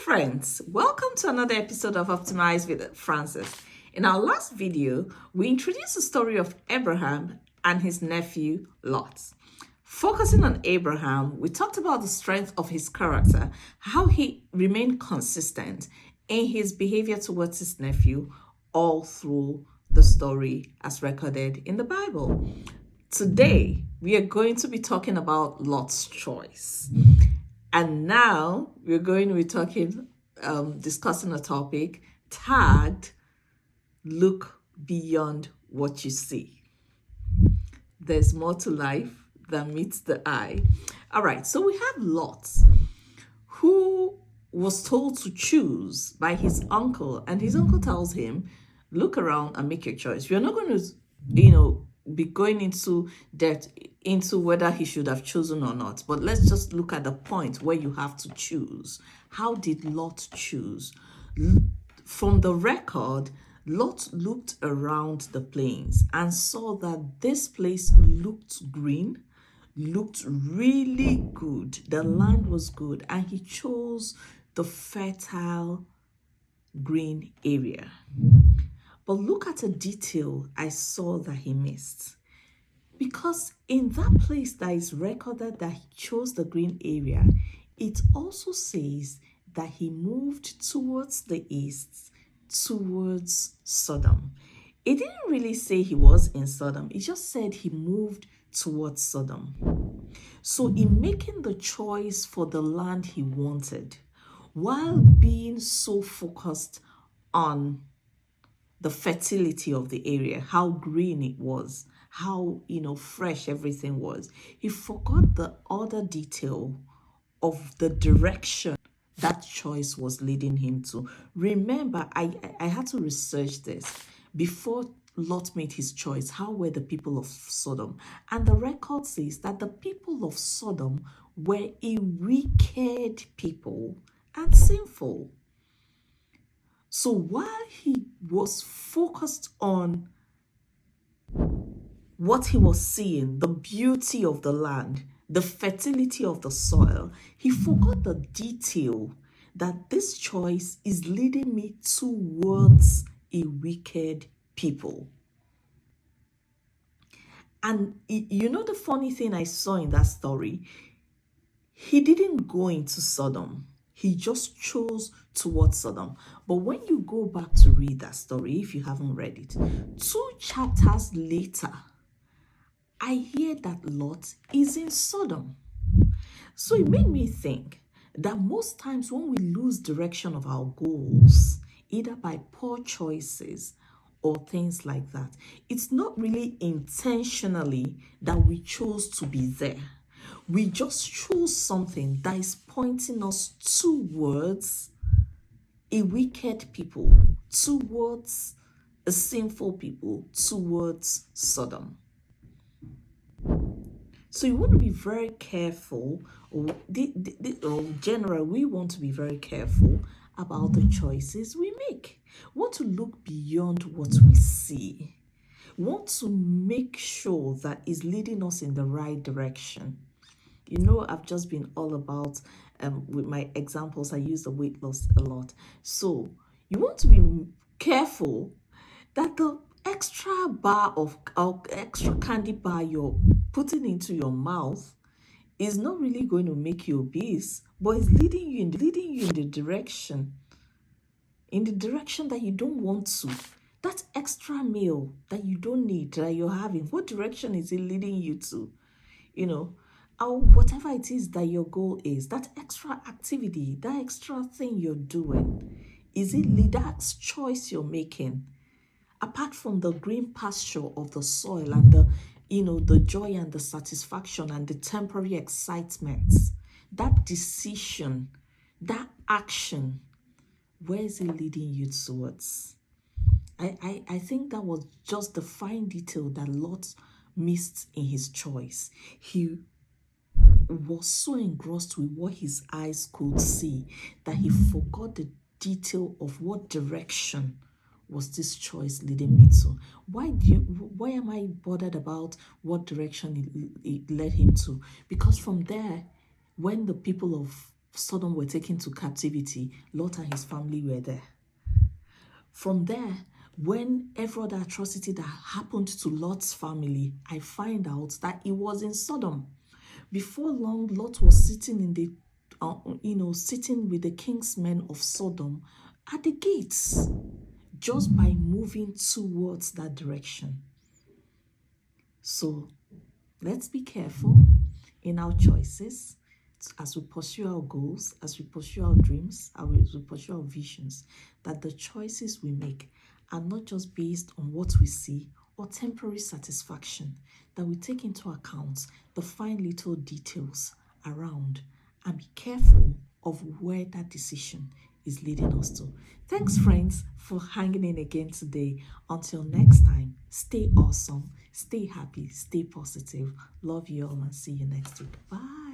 friends, welcome to another episode of Optimize with Francis. In our last video, we introduced the story of Abraham and his nephew Lot. Focusing on Abraham, we talked about the strength of his character, how he remained consistent in his behavior towards his nephew all through the story as recorded in the Bible. Today, we are going to be talking about Lot's choice. And now we're going to be discussing a topic tagged, look beyond what you see. There's more to life than meets the eye. All right, so we have Lot, who was told to choose by his uncle. And his uncle tells him, look around and make your choice. We're not going to, be going into depth into whether he should have chosen or not. But let's just look at the point where you have to choose. How did Lot choose? From the record, Lot looked around the plains and saw that this place looked green, looked really good. The land was good, and he chose the fertile green area. But look at a detail I saw that he missed. Because in that place that is recorded that he chose the green area, it also says that he moved towards the east, towards Sodom. It didn't really say he was in Sodom. It just said he moved towards Sodom. So in making the choice for the land he wanted, while being so focused on the fertility of the area, how green it was, how, fresh everything was, he forgot the other detail of the direction that choice was leading him to. Remember, I had to research this. Before Lot made his choice, how were the people of Sodom? And the record says that the people of Sodom were a wicked people and sinful. So while he was focused on what he was seeing, the beauty of the land, the fertility of the soil, he forgot the detail that this choice is leading me towards a wicked people. And the funny thing I saw in that story, he didn't go into Sodom. He just chose towards Sodom. But when you go back to read that story, if you haven't read it, 2 chapters later, I hear that Lot is in Sodom. So it made me think that most times when we lose direction of our goals, either by poor choices or things like that, it's not really intentionally that we chose to be there. We just chose something that is pointing us towards a wicked people, towards a sinful people, towards Sodom. So you want to be very careful, or generally, we want to be very careful about the choices we make. We want to look beyond what we see. We want to make sure that it's leading us in the right direction. I've just been all about, with my examples, I use the weight loss a lot. So you want to be careful that the extra extra candy bar you're putting into your mouth is not really going to make you obese, but it's leading you in the direction that you don't want to. That extra meal that you don't need, that you're having, what direction is it leading you to? Or whatever it is that your goal is, that extra activity, that extra thing you're doing, is it that choice you're making? Apart from the green pasture of the soil and the joy and the satisfaction and the temporary excitement, that decision, that action, where is it leading you towards? I think that was just the fine detail that Lot missed in his choice. He was so engrossed with what his eyes could see that he forgot the detail of what direction was this choice leading me to. Why am I bothered about what direction it led him to? Because from there, when the people of Sodom were taken to captivity, Lot and his family were there. From there, when every other atrocity that happened to Lot's family, I find out that it was in Sodom. Before long, Lot was sitting in the, sitting with the king's men of Sodom at the gates, just by moving towards that direction. So let's be careful in our choices as we pursue our goals, as we pursue our dreams, as we pursue our visions, that the choices we make are not just based on what we see or temporary satisfaction, that we take into account the fine little details around and be careful of where that decision is leading us to. Thanks, friends, for hanging in again today. Until next time, stay awesome, stay happy, stay positive. Love you all and see you next week. Bye.